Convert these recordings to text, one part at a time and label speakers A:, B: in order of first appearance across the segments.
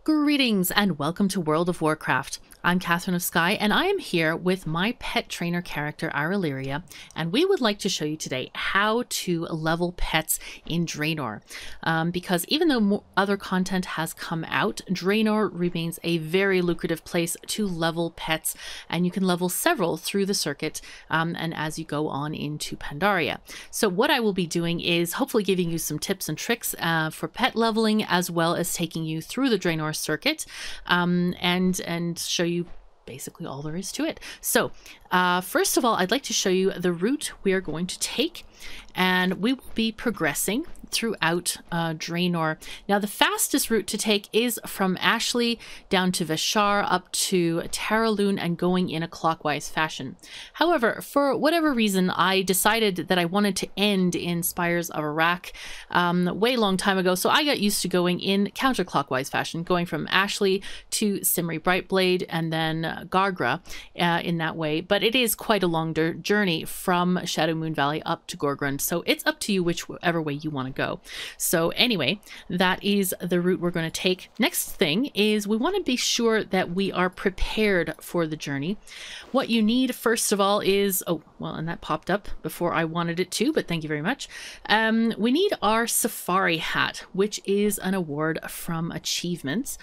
A: Greetings and welcome to World of Warcraft. I'm KatherineOfSky and I am here with my pet trainer character Araleria, and we would like to show you today how to level pets in Draenor. Because even though other content has come out, Draenor remains a very lucrative place to level pets, and you can level several through the circuit and as you go on into Pandaria. So what I will be doing is hopefully giving you some tips and tricks for pet leveling, as well as taking you through the Draenor circuit and show you basically all there is to it. So first of all, I'd like to show you the route we are going to take, and we will be progressing throughout Draenor. Now, the fastest route to take is from Ashley down to Veshar up to Taraloon and going in a clockwise fashion. However, for whatever reason, I decided that I wanted to end in Spires of Iraq way long time ago, so I got used to going in counterclockwise fashion, going from Ashley to Simri Brightblade and then Gargra in that way. But it is quite a long journey from Shadowmoon Valley up to Gorgrund, so it's up to you whichever way you want to go. So anyway, that is the route we're going to take. Next thing is we want to be sure that we are prepared for the journey. What you need first of all is, oh, well, and that popped up before I wanted it to, but thank you very much. We need our Safari Hat, which is an award from Achievements.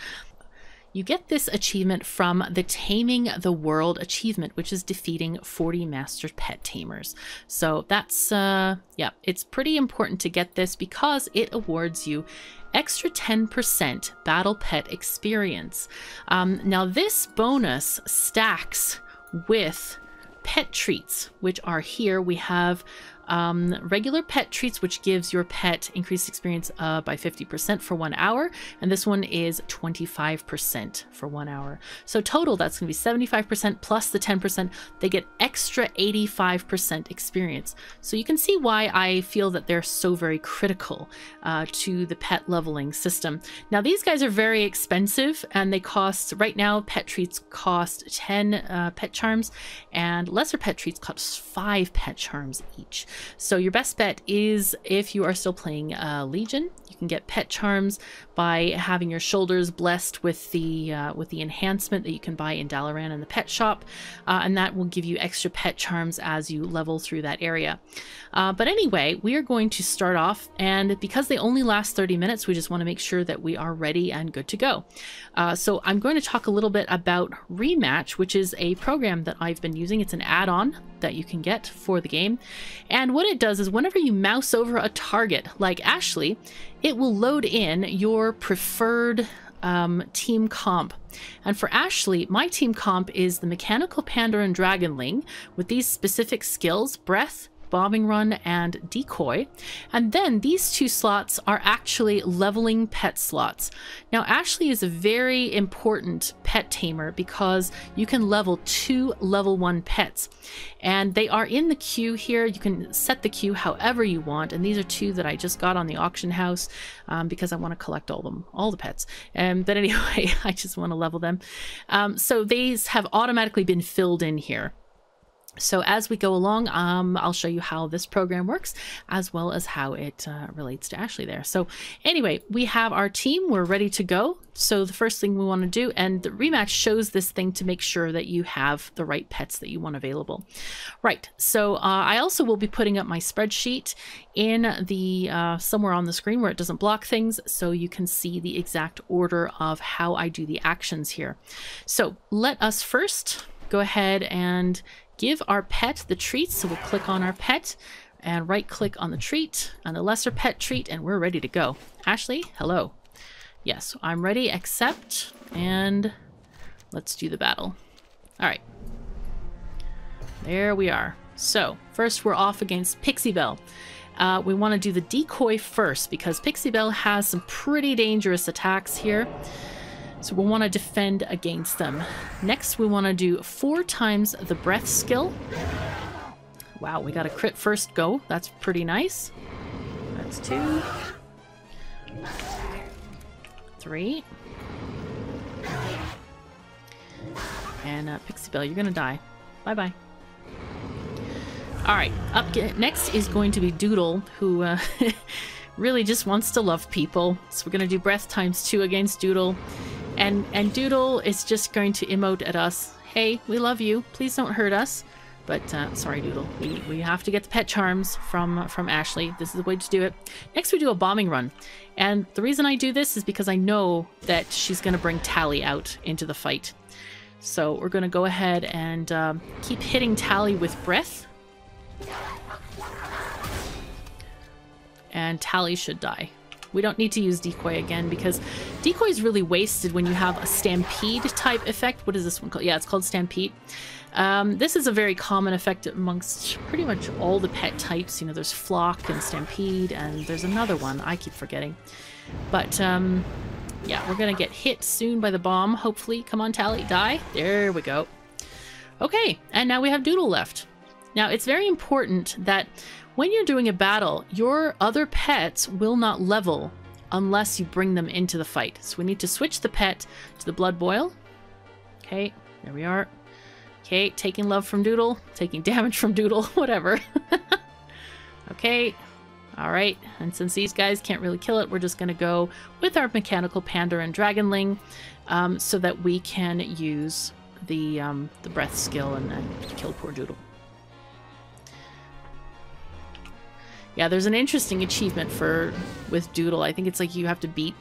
A: You get this achievement from the Taming the World achievement, which is defeating 40 master pet tamers. So that's, yeah, it's pretty important to get this because it awards you extra 10% battle pet experience. Now this bonus stacks with pet treats, which are here. We have regular pet treats, which gives your pet increased experience by 50% for 1 hour, and this one is 25% for 1 hour. So total, that's going to be 75% plus the 10%. They get extra 85% experience. So you can see why I feel that they're so very critical to the pet leveling system. Now these guys are very expensive, and they cost, right now, pet treats cost 10 pet charms, and lesser pet treats cost 5 pet charms each. So your best bet is, if you are still playing Legion, you can get pet charms by having your shoulders blessed with the enhancement that you can buy in Dalaran in the pet shop, and that will give you extra pet charms as you level through that area. But anyway, we are going to start off, and because they only last 30 minutes, we just want to make sure that we are ready and good to go. So I'm going to talk a little bit about Rematch, which is a program that I've been using. It's an add-on that you can get for the game, and what it does is whenever you mouse over a target like Ashley, it will load in your preferred team comp. And for Ashley, my team comp is the Mechanical Panda and Dragonling with these specific skills: Breath, Bombing Run, and Decoy. And then these two slots are actually leveling pet slots. Now Ashley is a very important pet tamer because you can level 2 level 1 pets, and they are in the queue here. You can set the queue however you want, and these are 2 that I just got on the auction house because I want to collect all the pets. But anyway, I just want to level them. So these have automatically been filled in here. So as we go along, I'll show you how this program works, as well as how it relates to Ashley there. So anyway, we have our team. We're ready to go. So the first thing we want to do, and the Rematch shows this thing to make sure that you have the right pets that you want available. Right, so I also will be putting up my spreadsheet in the somewhere on the screen where it doesn't block things, so you can see the exact order of how I do the actions here. So let us first go ahead and give our pet the treats. So we'll click on our pet and right click on the treat, on the lesser pet treat, and we're ready to go. Ashley, hello. Yes, I'm ready, accept, and let's do the battle. All right, there we are. So first we're off against Pixie-Belle. We want to do the decoy first because Pixie-Belle has some pretty dangerous attacks here. So we'll want to defend against them. Next, we want to do 4 times the breath skill. Wow, we got a crit first go. That's pretty nice. That's 2. 3. And Pixie-Belle, you're going to die. Bye-bye. All right, next is going to be Doodle, who really just wants to love people. So we're going to do breath times 2 against Doodle. And Doodle is just going to emote at us. Hey, we love you. Please don't hurt us. But sorry, Doodle. We have to get the pet charms from Ashley. This is the way to do it. Next, we do a bombing run. And the reason I do this is because I know that she's going to bring Tally out into the fight. So we're going to go ahead and keep hitting Tally with breath. And Tally should die. We don't need to use decoy again because decoy is really wasted when you have a stampede type effect. What is this one called? Yeah, it's called stampede. This is a very common effect amongst pretty much all the pet types. You know, there's flock and stampede, and there's another one I keep forgetting. But yeah, we're gonna get hit soon by the bomb, hopefully. Come on, Tally, die. There we go. Okay, and now we have Doodle left. Now, it's very important that when you're doing a battle, your other pets will not level unless you bring them into the fight. So we need to switch the pet to the Blood Boil. Okay, there we are. Okay, taking love from Doodle, taking damage from Doodle, whatever. Okay, all right. And since these guys can't really kill it, we're just going to go with our mechanical Panda and Dragonling so that we can use the breath skill and kill poor Doodle. Yeah, there's an interesting achievement with Doodle. I think it's like you have to beat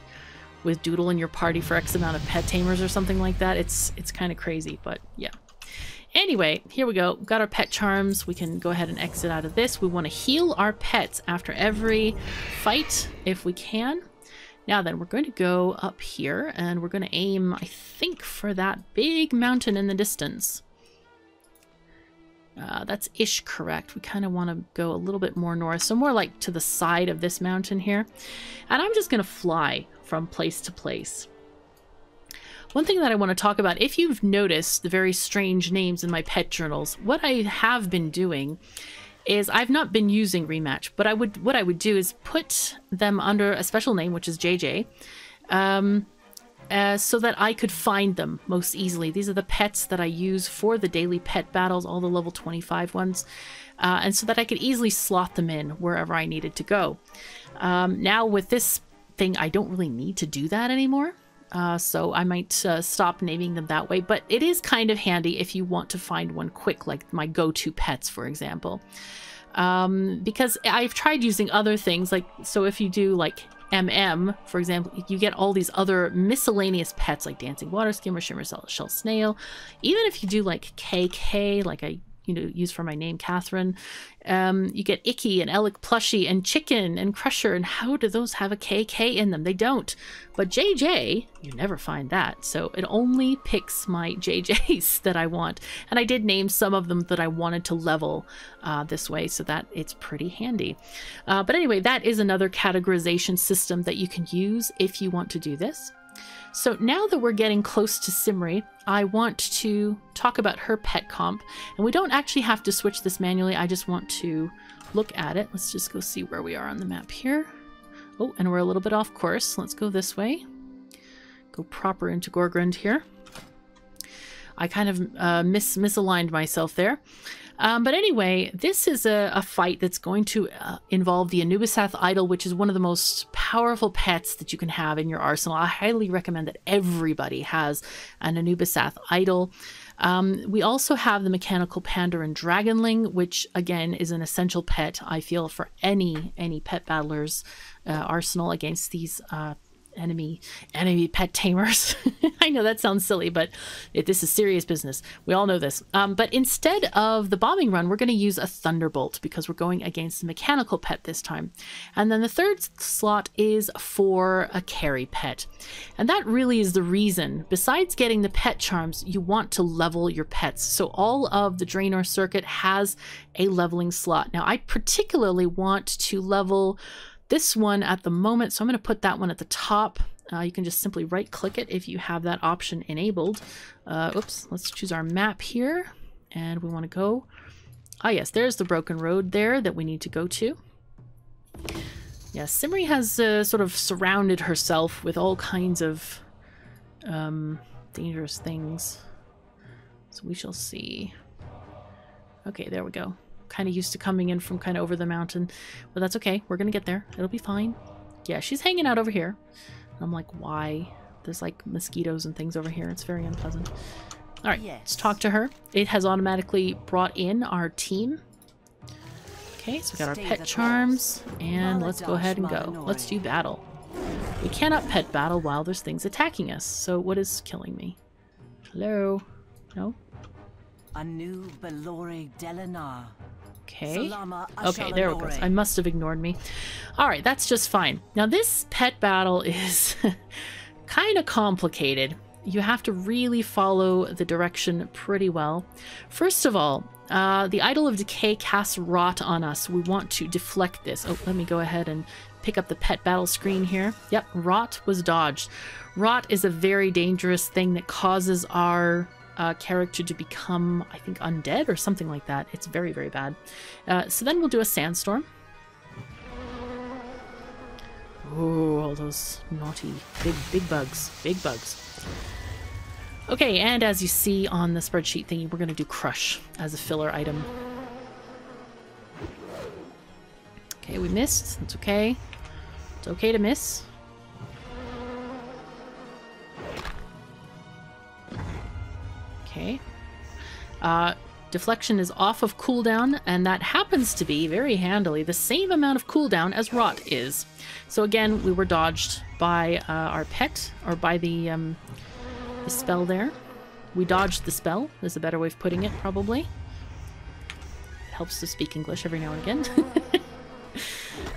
A: with Doodle in your party for X amount of pet tamers or something like that. It's kind of crazy, but yeah. Anyway, here we go. We've got our pet charms. We can go ahead and exit out of this. We want to heal our pets after every fight if we can. Now then, we're going to go up here and we're going to aim, I think, for that big mountain in the distance. That's ish correct. We kind of want to go a little bit more north, so more like to the side of this mountain here. And I'm just going to fly from place to place. One thing that I want to talk about, if you've noticed the very strange names in my pet journals, what I have been doing is I've not been using rematch, but what I would do is put them under a special name, which is JJ, so that I could find them most easily. These are the pets that I use for the daily pet battles, all the level 25 ones, and so that I could easily slot them in wherever I needed to go. Now with this thing, I don't really need to do that anymore. So I might stop naming them that way, but it is kind of handy if you want to find one quick, like my go-to pets, for example. Because I've tried using other things, like, so if you do like MM, for example, you get all these other miscellaneous pets like Dancing Water Skimmer, Shimmer Shell Snail. Even if you do like KK, like I use for my name, Katherine, you get Icky and Elec Plushie and Chicken and Crusher, and how do those have a KK in them? They don't. But JJ, you never find that. So it only picks my JJs that I want. And I did name some of them that I wanted to level this way, so that it's pretty handy. But anyway, that is another categorization system that you can use if you want to do this. So now that we're getting close to Simri, I want to talk about her pet comp. And we don't actually have to switch this manually. I just want to look at it. Let's just go see where we are on the map here. Oh, and we're a little bit off course. Let's go this way. Go proper into Gorgrund here. I kind of misaligned myself there. But anyway, this is a fight that's going to involve the Anubisath Idol, which is one of the most powerful pets that you can have in your arsenal. I highly recommend that everybody has an Anubisath Idol. We also have the mechanical Pandering Dragonling, which again is an essential pet, I feel, for any pet battler's arsenal against these enemy pet tamers. I know that sounds silly, but this is serious business. We all know this. But instead of the bombing run, we're going to use a Thunderbolt because we're going against the mechanical pet this time. And then the third slot is for a carry pet. And that really is the reason, besides getting the pet charms, you want to level your pets. So all of the Draenor circuit has a leveling slot. Now, I particularly want to level this one at the moment, so I'm going to put that one at the top. You can just simply right click it if you have that option enabled. Oops, let's choose our map here, and we want to go. Ah yes, there's the broken road there that we need to go to. Yeah, Simri has sort of surrounded herself with all kinds of dangerous things. So we shall see. Okay, there we go. Kind of used to coming in from kind of over the mountain, but that's okay. We're gonna get there. It'll be fine. Yeah, she's hanging out over here. I'm like, why There's like mosquitoes and things over here. It's very unpleasant. All right,
B: Yes.
A: let's talk to her. It has automatically brought in our team. Okay, so we got our
B: Stay
A: pet
B: the
A: charms,
B: course.
A: and let's go ahead and go.
B: Maladaj
A: Let's do battle. We cannot pet battle while there's things attacking us. So what is killing me? Hello? No?
B: Anu Belore Delanar.
A: Okay.
B: Salama
A: Okay, there it goes.
B: Ashalalore.
A: I must have ignored me. All right, that's just fine. Now this pet battle is kind of complicated. You have to really follow the direction pretty well. First of all, the Idol of Decay casts Rot on us. We want to deflect this. Oh, let me go ahead and pick up the pet battle screen here. Yep, Rot was dodged. Rot is a very dangerous thing that causes our character to become, I think, undead or something like that. It's very, very bad. So then we'll do a Sandstorm. Oh, all those naughty big bugs. Big bugs. Okay, and as you see on the spreadsheet thingy, we're going to do Crush as a filler item. Okay, we missed. That's okay. It's okay to miss. Okay. Deflection is off of cooldown, and that happens to be, very handily, the same amount of cooldown as Rot is. So again, we were dodged by our pet, or by the spell there. We dodged the spell, is a better way of putting it, probably. It helps to speak English every now and again.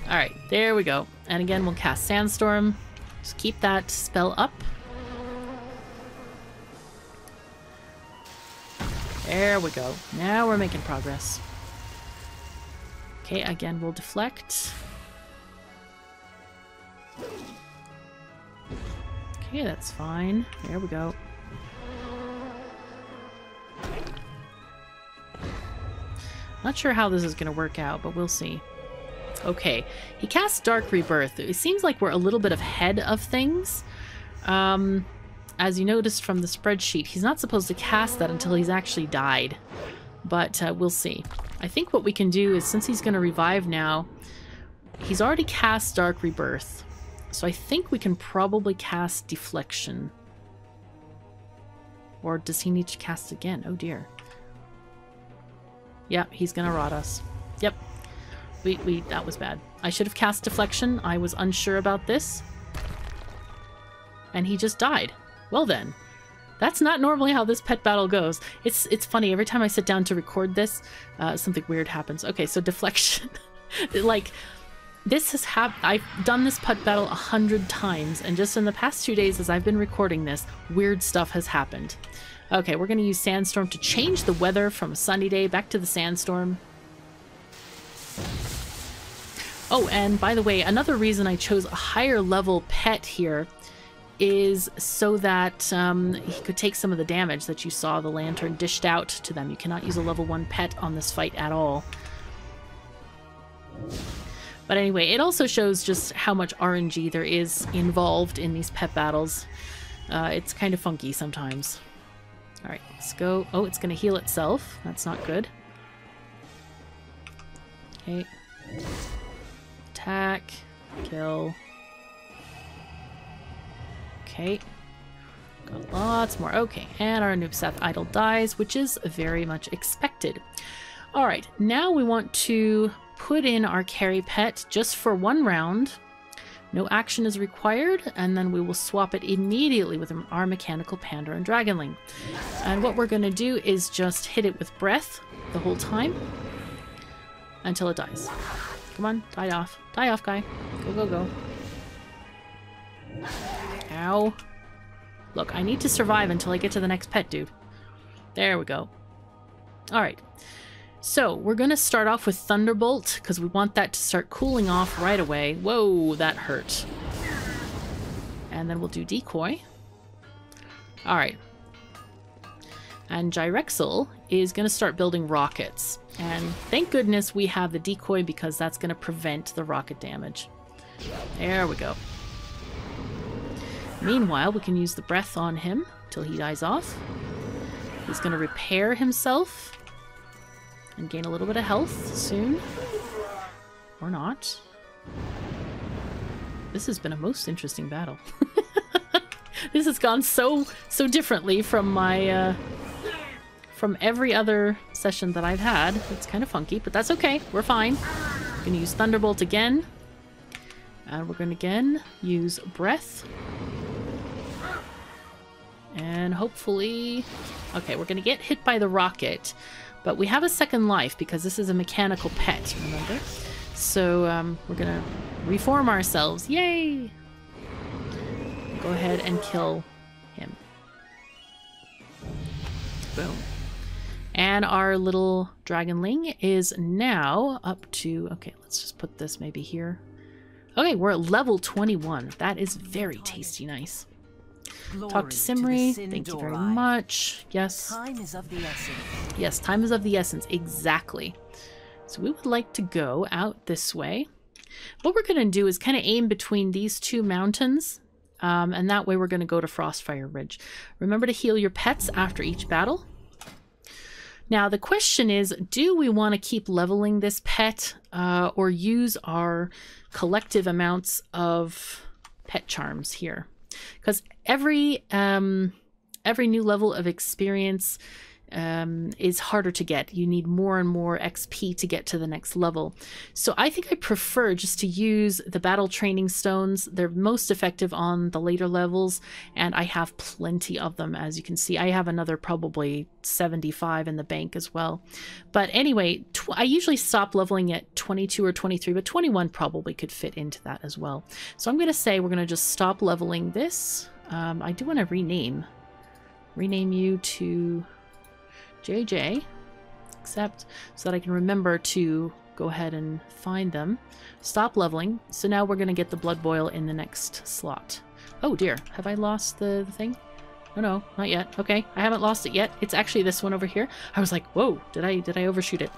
A: Alright, there we go. And again, we'll cast Sandstorm. Just keep that spell up. There we go. Now we're making progress. Okay, again, we'll deflect. Okay, that's fine. There we go. Not sure how this is going to work out, but we'll see. Okay, he casts Dark Rebirth. It seems like we're a little bit ahead of things. As you noticed from the spreadsheet, he's not supposed to cast that until he's actually died. But we'll see. I think what we can do is, since he's going to revive now, he's already cast Dark Rebirth. So I think we can probably cast Deflection. Or does he need to cast again? Oh dear. Yep, he's going to rot us. Yep. That was bad. I should have cast Deflection. I was unsure about this. And he just died. Well then. That's not normally how this pet battle goes. It's funny. Every time I sit down to record this, something weird happens. Okay, so Deflection. Like, this has happened. I've done this pet battle 100 times, and just in the past 2 days as I've been recording this, weird stuff has happened. Okay, we're going to use Sandstorm to change the weather from a sunny day back to the Sandstorm. Oh, and by the way, another reason I chose a higher level pet here is so that he could take some of the damage that you saw the lantern dished out to them. You cannot use a level 1 pet on this fight at all. But anyway, it also shows just how much RNG there is involved in these pet battles. It's kind of funky sometimes. Alright, let's go. Oh, it's going to heal itself. That's not good. Okay. Attack. Kill. Okay. Got lots more. Okay, and our Noobseth Idol dies, which is very much expected. Alright, now we want to put in our carry pet just for 1 round. No action is required, and then we will swap it immediately with our mechanical Panda and Dragonling. And what we're going to do is just hit it with breath the whole time until it dies. Come on, die off. Die off, guy. Go, go, go. Ow. Look, I need to survive until I get to the next pet, dude. There we go. Alright. So, we're going to start off with Thunderbolt, because we want that to start cooling off right away. Whoa, that hurt. And then we'll do Decoy. Alright. And Gyrexel is going to start building rockets. And thank goodness we have the Decoy, because that's going to prevent the rocket damage. There we go. Meanwhile, we can use the breath on him till he dies off. He's going to repair himself and gain a little bit of health soon. Or not. This has been a most interesting battle. This has gone so differently from my from every other session that I've had. It's kind of funky, but that's okay. We're fine. We're gonna use Thunderbolt again. And we're gonna again use Breath. And hopefully... Okay, we're gonna get hit by the rocket, but we have a second life because this is a mechanical pet, remember? So we're gonna reform ourselves. Yay! Go ahead and kill him. Boom. And our little dragonling is now up to... Okay, let's just put this maybe here. Okay, we're at level 21. That is very tasty nice. Talk to Simri. Thank you very much. Yes.
B: Time is of the essence.
A: Yes, time is of the essence. Exactly. So we would like to go out this way. What we're going to do is kind of aim between these two mountains. And that way we're going to go to Frostfire Ridge. Remember to heal your pets after each battle. Now the question is, do we want to keep leveling this pet or use our collective amounts of pet charms here? Because every new level of experience is harder to get. You need more and more XP to get to the next level. So I think I prefer just to use the battle training stones. They're most effective on the later levels, and I have plenty of them, as you can see. I have another probably 75 in the bank as well. But anyway, I usually stop leveling at 22 or 23, but 21 probably could fit into that as well. So I'm going to say we're going to just stop leveling this. I do want to rename you to JJ, except so that I can remember to go ahead and find them. Stop leveling. So now we're going to get the blood boil in the next slot. Oh dear, have I lost the thing? Oh no, not yet. Okay, I haven't lost it yet. It's actually this one over here. I was like, whoa, did I overshoot it?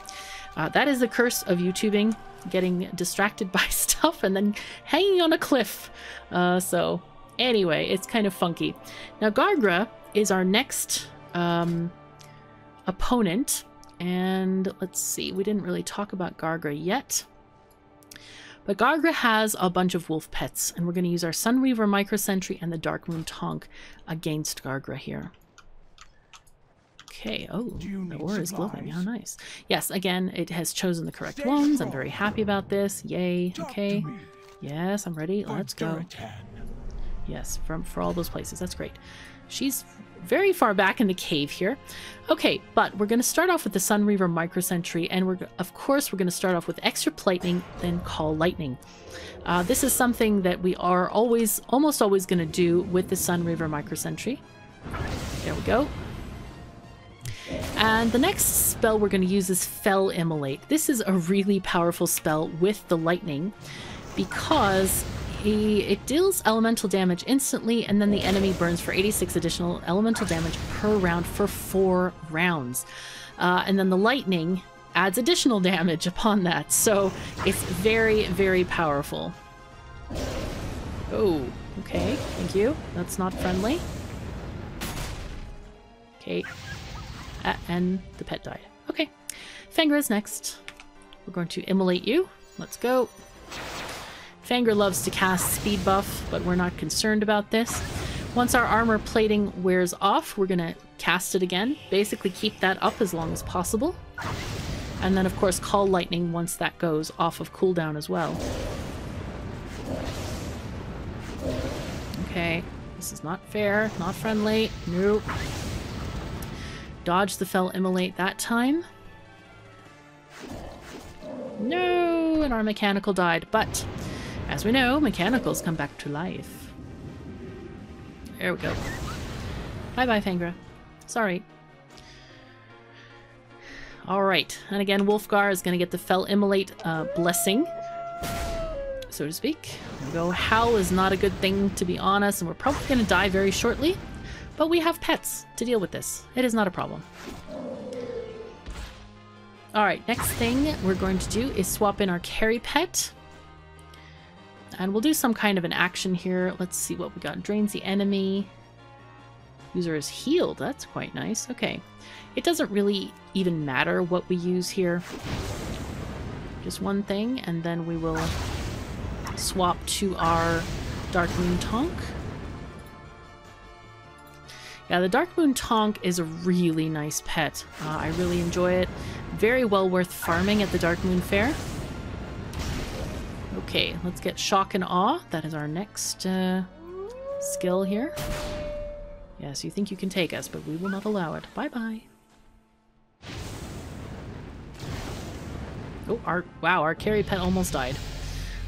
A: That is the curse of YouTubing, getting distracted by stuff and then hanging on a cliff. So anyway, it's kind of funky. Now Gargra is our next opponent, and let's see, we didn't really talk about Gargra yet, but Gargra has a bunch of wolf pets, and we're going to use our Sunweaver Microsentry and the Darkmoon Tonk against Gargra here. Okay, oh, the ore is glowing. How nice. Yes, again, it has chosen the correct ones. I'm very happy about this. Yay. Okay. Yes, I'm ready. Let's go. Yes, for all those places. That's great. She's very far back in the cave here. Okay, but we're going to start off with the Sunweaver Microsentry, and of course we're going to start off with Extra Lightning, then Call Lightning. This is something that we are almost always going to do with the Sunweaver Microsentry. There we go. And the next spell we're going to use is Fell Immolate. This is a really powerful spell with the lightning because it deals elemental damage instantly, and then the enemy burns for 86 additional elemental damage per round for 4 rounds. And then the lightning adds additional damage upon that, so it's very, very powerful. Oh, okay, thank you. That's not friendly. Okay. And the pet died. Okay. Fengra is next. We're going to immolate you. Let's go. Fengra loves to cast speed buff, but we're not concerned about this. Once our armor plating wears off, we're going to cast it again. Basically keep that up as long as possible. And then, of course, Call Lightning once that goes off of cooldown as well. Okay. This is not fair. Not friendly. Nope. Dodge the Fell Immolate that time. No! And our mechanical died, but as we know, mechanicals come back to life. There we go. Bye-bye, Fengra. Sorry. Alright, and again, Wolfgar is going to get the Fell Immolate blessing, so to speak. There we go. Howl is not a good thing to be honest, and we're probably going to die very shortly. But we have pets to deal with this. It is not a problem. Alright, next thing we're going to do is swap in our carry pet. And we'll do some kind of an action here. Let's see what we got. Drains the enemy. User is healed. That's quite nice. Okay. It doesn't really even matter what we use here. Just one thing, and then we will swap to our Darkmoon Tonk. Yeah, the Darkmoon Tonk is a really nice pet. I really enjoy it. Very well worth farming at the Darkmoon Fair. Okay, let's get Shock and Awe. That is our next skill here. Yes, you think you can take us, but we will not allow it. Bye-bye. Oh, our carry pet almost died.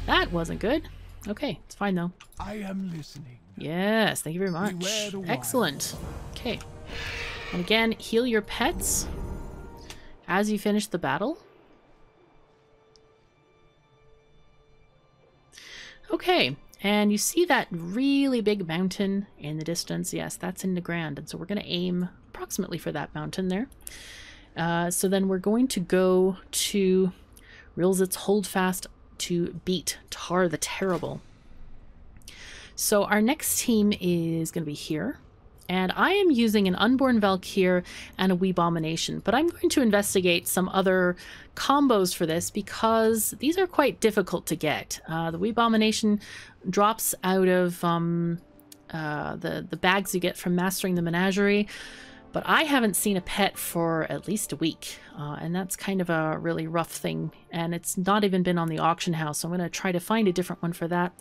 A: That wasn't good. Okay, it's fine though.
C: I am listening.
A: Yes, thank you very much. Excellent. Okay. And again, heal your pets as you finish the battle. Okay, and you see that really big mountain in the distance? Yes, that's in the Grand, and so we're going to aim approximately for that mountain there. So then we're going to go to Rilzit's Holdfast to beat Tar the Terrible. So our next team is going to be here, and I am using an Unborn Valkyr and a Weebomination, but I'm going to investigate some other combos for this because these are quite difficult to get. The Weebomination drops out of the bags you get from mastering the menagerie, but I haven't seen a pet for at least a week, and that's kind of a really rough thing, and it's not even been on the auction house, so I'm going to try to find a different one for that.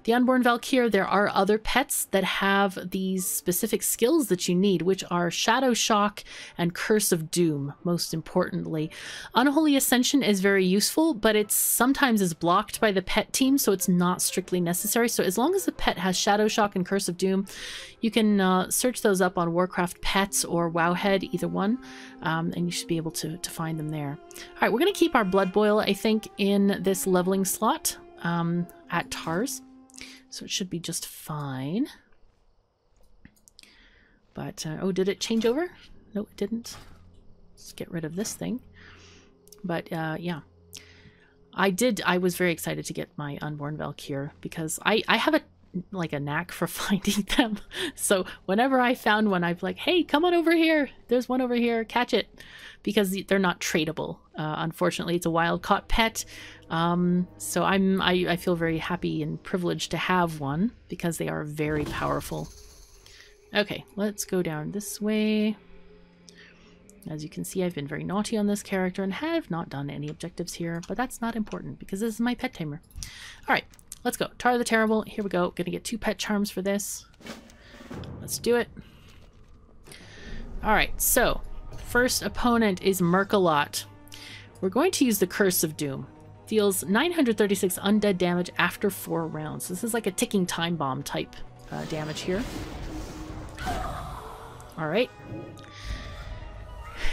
A: The Unborn Valkyr, there are other pets that have these specific skills that you need, which are Shadow Shock and Curse of Doom, most importantly. Unholy Ascension is very useful, but it sometimes is blocked by the pet team, so it's not strictly necessary. So as long as the pet has Shadow Shock and Curse of Doom, you can search those up on Warcraft Pets or Wowhead, either one, and you should be able to find them there. All right, we're going to keep our Blood Boil, I think, in this leveling slot at Tars, so it should be just fine. But, oh, did it change over? No, it didn't. Let's get rid of this thing. But, yeah. I was very excited to get my Unborn Valkyr because I have a knack for finding them. So whenever I found one, I'd be like, hey, come on over here. There's one over here. Catch it. Because they're not tradable. Unfortunately, it's a wild caught pet. So I feel very happy and privileged to have one because they are very powerful. Okay, let's go down this way. As you can see, I've been very naughty on this character and have not done any objectives here, but that's not important because this is my pet tamer. All right. Let's go. Tar the Terrible. Here we go. Gonna get 2 pet charms for this. Let's do it. Alright, so first opponent is Merkalot. We're going to use the Curse of Doom. Deals 936 undead damage after 4 rounds. This is like a ticking time bomb type damage here. Alright.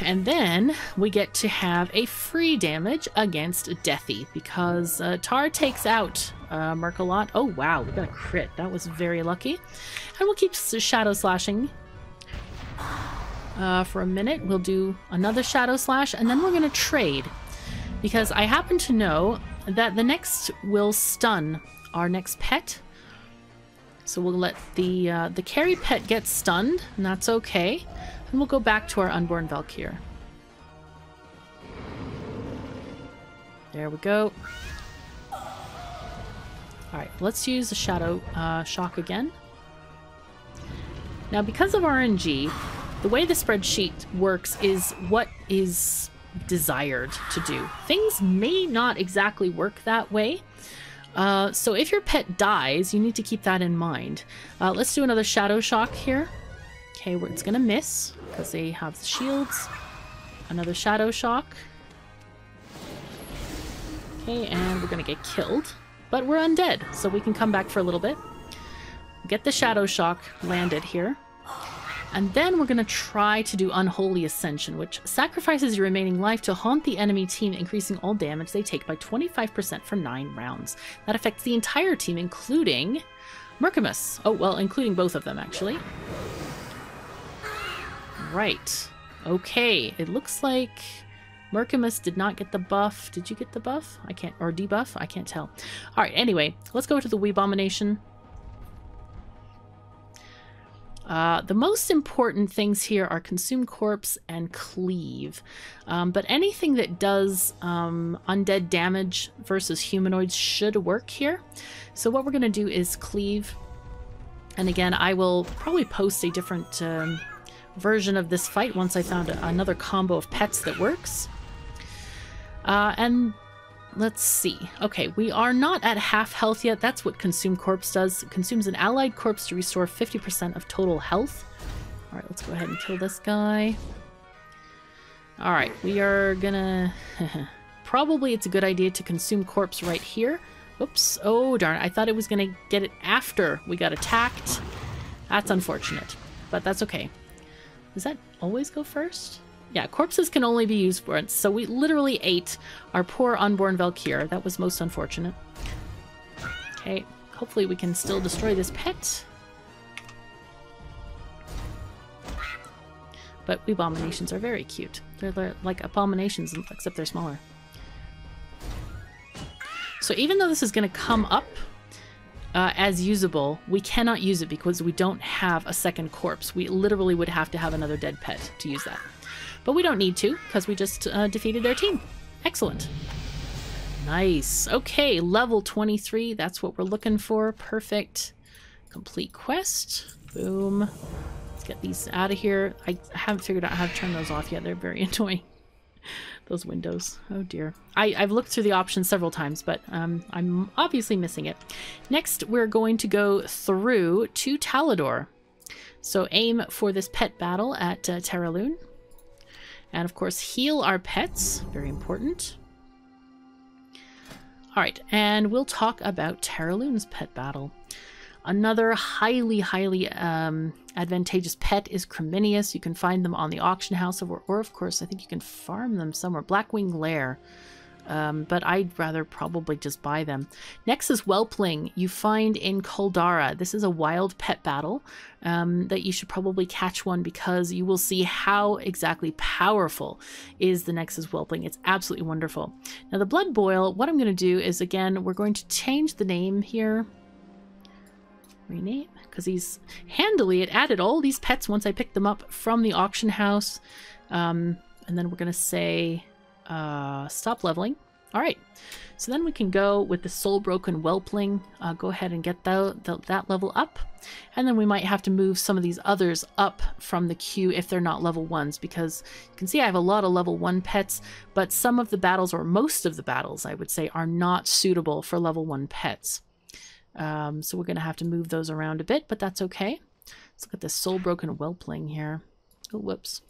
A: And then we get to have a free damage against Deathy because Tar takes out Merkalot. Oh wow, we got a crit. That was very lucky. And we'll keep Shadow Slashing for a minute. We'll do another Shadow Slash and then we're going to trade because I happen to know that the next will stun our next pet. So we'll let the carry pet get stunned, and that's okay. And we'll go back to our Unborn Valkyr. There we go. Alright, let's use the Shadow Shock again. Now, because of RNG, the way the spreadsheet works is what is desired to do. Things may not exactly work that way. So if your pet dies, you need to keep that in mind. Let's do another Shadow Shock here. Okay, it's gonna miss because they have the shields. Another Shadow Shock. Okay, and we're gonna get killed. But we're undead, so we can come back for a little bit. Get the Shadow Shock landed here. And then we're gonna try to do Unholy Ascension, which sacrifices your remaining life to haunt the enemy team, increasing all damage they take by 25% for 9 rounds. That affects the entire team, including Merkimus. Oh, well, including both of them, actually. Right. Okay, it looks like Merkimus did not get the buff. Did you get the buff? I can't, or debuff? I can't tell. Alright, anyway, let's go to the Weebomination. The most important things here are Consume Corpse and Cleave. But anything that does undead damage versus humanoids should work here. So what we're going to do is Cleave. And again, I will probably post a different version of this fight once I found another combo of pets that works. And let's see. Okay, we are not at half health yet. That's what Consume Corpse does. It consumes an allied corpse to restore 50% of total health. Alright, let's go ahead and kill this guy. Alright, we are gonna... Probably it's a good idea to Consume Corpse right here. Oops. Oh, darn. I thought it was gonna get it after we got attacked. That's unfortunate, but that's okay. Does that always go first? Yeah, corpses can only be used once, so we literally ate our poor unborn Valkyr. That was most unfortunate. Okay, hopefully we can still destroy this pet. But abominations are very cute. They're like abominations, except they're smaller. So even though this is going to come up as usable, we cannot use it because we don't have a second corpse. We literally would have to have another dead pet to use that. But we don't need to, because we just defeated their team. Excellent. Nice. Okay, level 23. That's what we're looking for. Perfect. Complete quest. Boom. Let's get these out of here. I haven't figured out how to turn those off yet. They're very annoying. Those windows. Oh dear. I've looked through the options several times, but I'm obviously missing it. Next, we're going to go through to Talador. So aim for this pet battle at Terraloon. And of course, heal our pets. Very important. Alright, and we'll talk about Terraloon's pet battle. Another highly advantageous pet is Creminius. You can find them on the auction house, or of course, I think you can farm them somewhere. Blackwing Lair. But I'd rather probably just buy them. Next is Whelpling. You find in Kuldara. This is a wild pet battle that you should probably catch one, because you will see how exactly powerful is the Nexus Whelpling. It's absolutely wonderful. Now the Blood Boil, what I'm going to do is, again, we're going to change the name here. Rename, because he's handily, it added all these pets once I picked them up from the auction house. And then we're going to say stop leveling. All right, so then we can go with the Soul Broken Whelpling. Go ahead and get that level up, and then we might have to move some of these others up from the queue if they're not level 1s, because you can see I have a lot of level 1 pets, but some of the battles, or most of the battles I would say, are not suitable for level 1 pets. So we're going to have to move those around a bit, but that's okay. Let's look at this Soul Broken Whelpling here. Oh, whoops.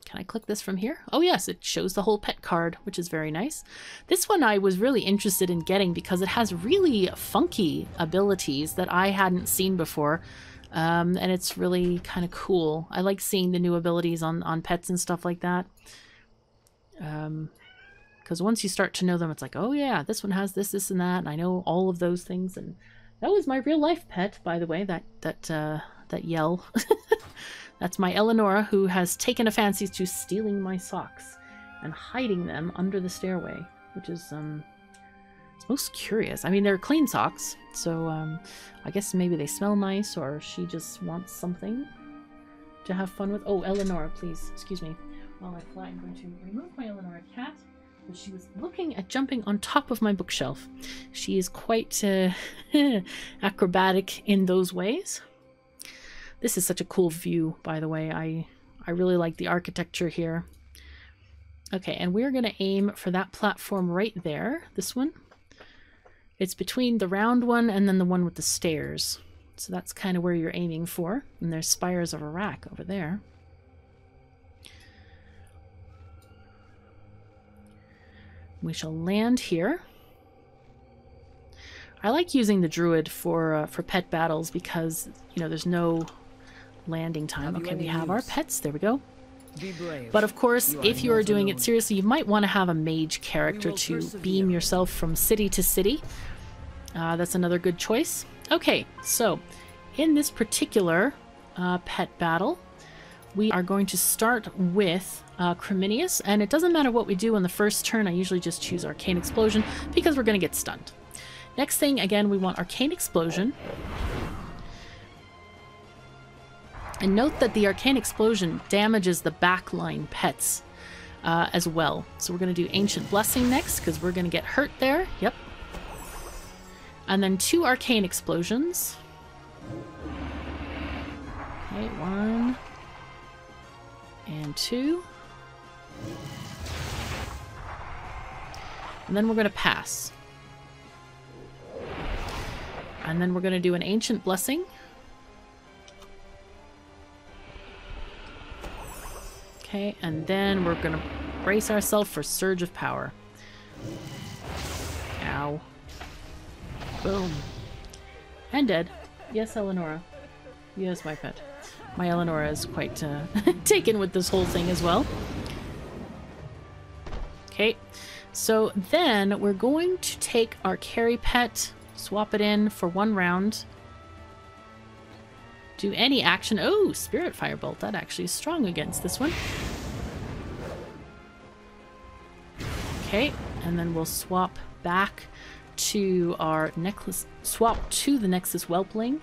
A: Can I click this from here? Oh yes, it shows the whole pet card, which is very nice. This one I was really interested in getting because it has really funky abilities that I hadn't seen before. And it's really kind of cool. I like seeing the new abilities on pets and stuff like that. Because once you start to know them, it's like, oh yeah, this one has this, this, and that, and I know all of those things. And that was my real life pet, by the way, that yell. That's my Eleonora, who has taken a fancy to stealing my socks and hiding them under the stairway, which is it's most curious. I mean, they're clean socks, so I guess maybe they smell nice, or she just wants something to have fun with. Oh, Eleonora, please, excuse me. While I fly, I'm going to remove my Eleonora cat. But she was looking at jumping on top of my bookshelf. She is quite acrobatic in those ways. This is such a cool view, by the way. I really like the architecture here. Okay, and we're going to aim for that platform right there. This one. It's between the round one and then the one with the stairs. So that's kind of where you're aiming for. And there's Spires of Iraq over there. We shall land here. I like using the druid for pet battles because, you know, there's no landing time. Okay, we have our pets. There we go. But of course, if you are doing it seriously, you might want to have a mage character to beam yourself from city to city. That's another good choice. Okay, so in this particular pet battle, we are going to start with Creminius, and it doesn't matter what we do on the first turn. I usually just choose Arcane Explosion because we're going to get stunned. Next thing, again, we want Arcane Explosion. And note that the Arcane Explosion damages the backline pets as well. So we're going to do Ancient Blessing next because we're going to get hurt there. Yep. And then 2 Arcane Explosions. Okay, 1 and 2. And then we're going to pass. And then we're going to do an Ancient Blessing. Okay, and then we're going to brace ourselves for Surge of Power. Ow. Boom. And dead. Yes, Eleonora. Yes, my pet. My Eleonora is quite taken with this whole thing as well. Okay, so then we're going to take our carry pet, swap it in for 1 round. Do any action. Oh, Spirit Firebolt. That actually is strong against this one. Okay, and then we'll swap back to our necklace. Swap to the Nexus Whelpling.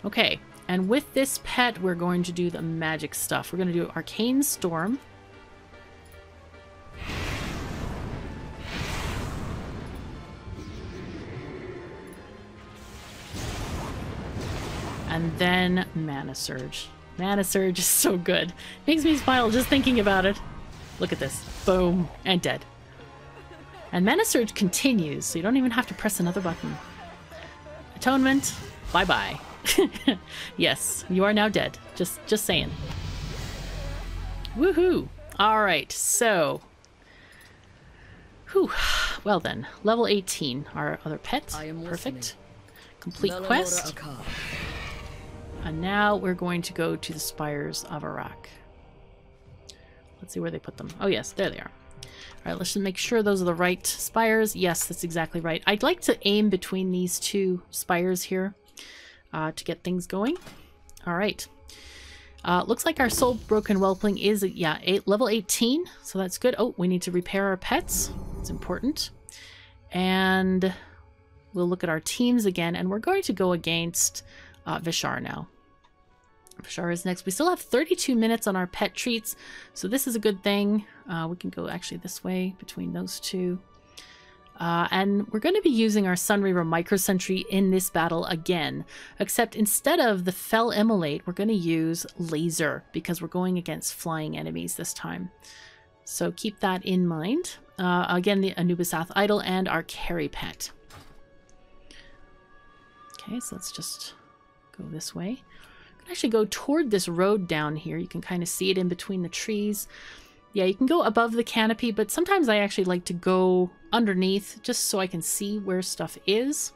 A: Okay, and with this pet, we're going to do the magic stuff. We're going to do Arcane Storm. And then Mana Surge. Mana Surge is so good. Makes me smile just thinking about it. Look at this. Boom. And dead. And Mana Surge continues, so you don't even have to press another button. Atonement. Bye-bye. Yes, you are now dead. Just saying. Woohoo! Alright, so... Whew. Well then, level 18, our other pet. Perfect. Complete quest. And now we're going to go to the Spires of Iraq. Let's see where they put them. Oh yes, there they are. Alright, let's just make sure those are the right spires. Yes, that's exactly right. I'd like to aim between these 2 spires here. To get things going. Alright. Looks like our Soul Broken Whelpling is, level 18, so that's good. Oh, we need to repair our pets. It's important. And we'll look at our teams again, and we're going to go against Vishar now. Vishar is next. We still have 32 minutes on our pet treats, so this is a good thing. We can go actually this way between those 2. And we're going to be using our Sunreaver Micro Sentry in this battle again, except instead of the Fell Immolate, we're going to use Laser because we're going against flying enemies this time. So keep that in mind. Again, the Anubisath Idol and our carry pet. Okay, so let's just go this way. You can actually go toward this road down here. You can kind of see it in between the trees. Yeah, you can go above the canopy, but sometimes I actually like to go underneath just so I can see where stuff is.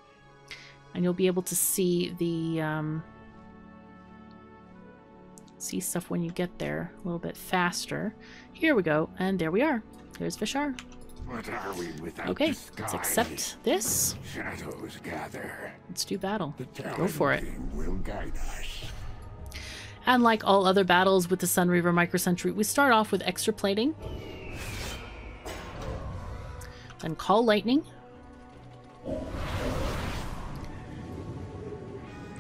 A: And you'll be able to see the see stuff when you get there a little bit faster. Here we go, and there we are. There's Vishar.
C: What are we without
A: Okay,
C: the sky?
A: let's accept this.
C: Shadows gather.
A: Let's do battle.
C: The
A: Go for it.
C: will guide us.
A: And like all other battles with the Sunreaver Micro Sentry, we start off with extra plating. Then Call Lightning.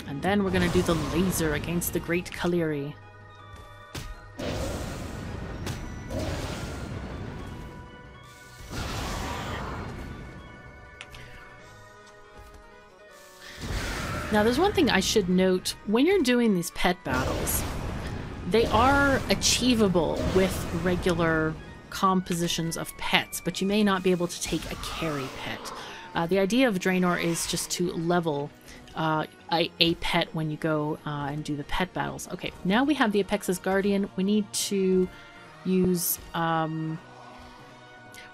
A: And then we're going to do the Laser against the Great Kaleri. Now, there's one thing I should note. When you're doing these pet battles, they are achievable with regular compositions of pets, but you may not be able to take a carry pet. The idea of Draenor is just to level a pet when you go and do the pet battles. Okay, now we have the Apexis Guardian. We need to use the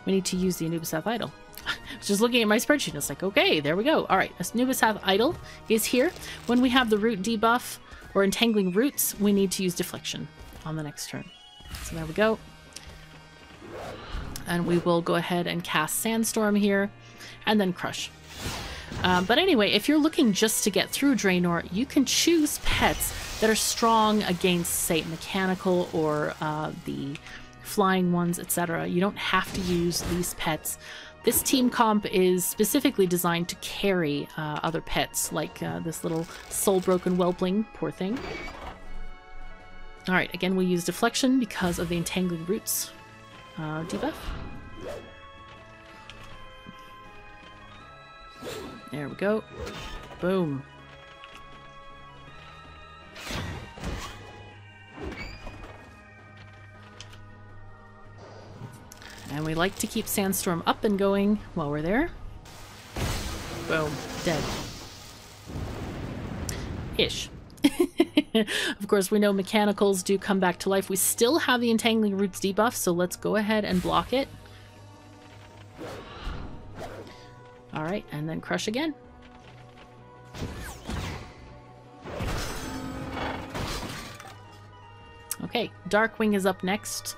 A: Anubisath Idol. I was just looking at my spreadsheet. It's like, okay, there we go. All right, Anubisath Idol is here. When we have the root debuff or entangling roots, we need to use Deflection on the next turn. So there we go. And we will go ahead and cast Sandstorm here and then Crush. But anyway, if you're looking just to get through Draenor, you can choose pets that are strong against, say, mechanical or the flying ones, etc. You don't have to use these pets. This team comp is specifically designed to carry other pets, like this little soul-broken whelpling. Poor thing. Alright, again, we'll use Deflection because of the Entangling Roots debuff. There we go. Boom. And we like to keep Sandstorm up and going while we're there. Boom. Dead. Ish. Of course, we know mechanicals do come back to life. We still have the Entangling Roots debuff, so let's go ahead and block it. Alright, and then crush again. Okay, Darkwing is up next.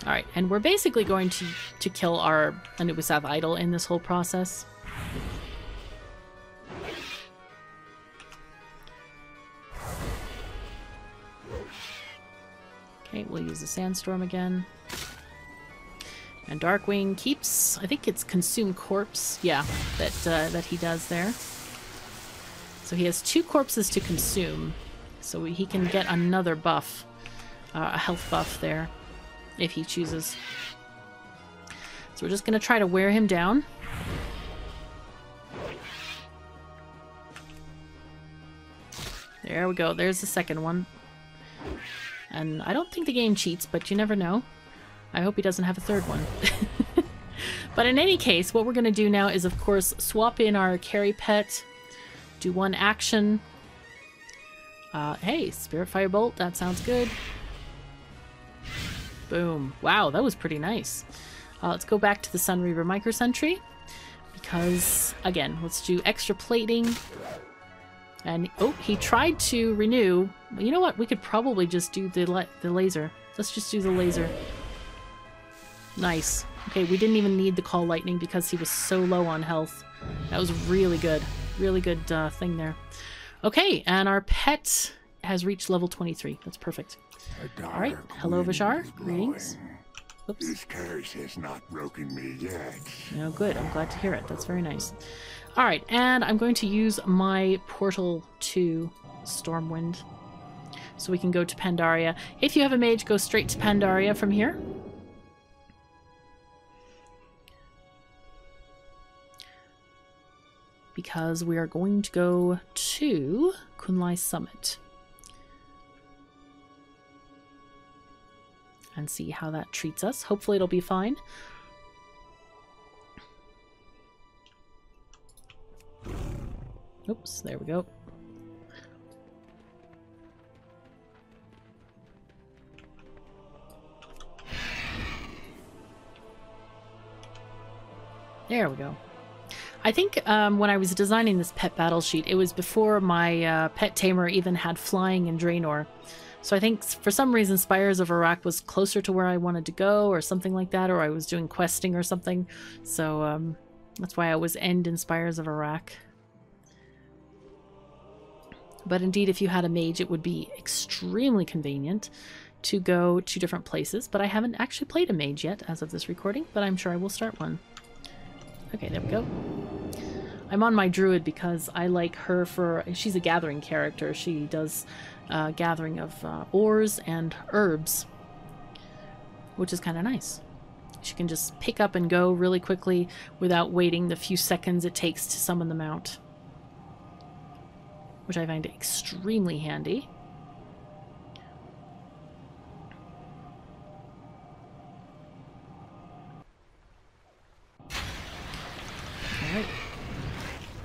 A: Alright, and we're basically going to kill our Anubisath idol in this whole process. Okay, we'll use the Sandstorm again. And Darkwing keeps, I think it's Consume Corpse, yeah, that he does there. So he has 2 corpses to consume, so he can get another buff, a health buff there, if he chooses. So we're just going to try to wear him down. There we go, there's the second one. And I don't think the game cheats, but you never know. I hope he doesn't have a third one. But in any case, what we're going to do now is, of course, swap in our carry pet, do 1 action. Hey, Spirit Firebolt, that sounds good. Boom. Wow, that was pretty nice. Let's go back to the Sunreaver Micro Sentry, because, again, let's do extra plating. And, oh, he tried to renew. You know what? We could probably just do the laser. Let's just do the laser. Nice. Okay, we didn't even need the Call Lightning because he was so low on health. That was really good. Really good thing there. Okay, and our pet has reached level 23. That's perfect. Alright, hello Vishar. Greetings. Oops.
C: This curse has not broken me yet.
A: No, good. I'm glad to hear it. That's very nice. Alright, and I'm going to use my portal to Stormwind so we can go to Pandaria. If you have a mage, go straight to Pandaria from here. Because we are going to go to Kunlai Summit and see how that treats us. Hopefully it'll be fine. Oops, there we go. There we go. I think when I was designing this pet battle sheet, it was before my pet tamer even had flying in Draenor. So I think for some reason Spires of Iraq was closer to where I wanted to go or something like that, or I was doing questing or something. So that's why I was end in Spires of Iraq. But indeed, if you had a mage, it would be extremely convenient to go to different places. But I haven't actually played a mage yet as of this recording, but I'm sure I will start one. Okay, there we go. I'm on my druid because I like her for... She's a gathering character. She does gathering of ores and herbs, which is kind of nice. She can just pick up and go really quickly without waiting the few seconds it takes to summon them out, which I find extremely handy. Alright.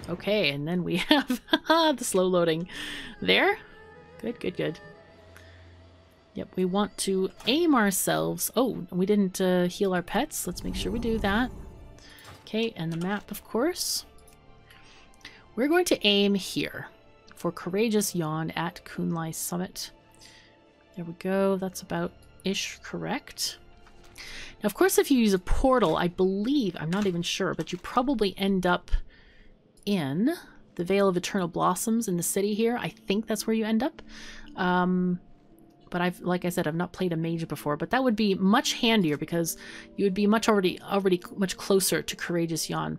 A: Okay, and then we have the slow loading there. Good, good, good. Yep, we want to aim ourselves. Oh, we didn't heal our pets. Let's make sure we do that. Okay, and the map, of course. We're going to aim here for Courageous Yawn at Kunlai Summit. There we go. That's about-ish correct. Now, of course, if you use a portal, I believe, I'm not even sure, but you probably end up in the Vale of Eternal Blossoms in the city here. I think that's where you end up. But like I said, I've not played a mage before, but that would be much handier because you would be already much closer to Courageous Yawn.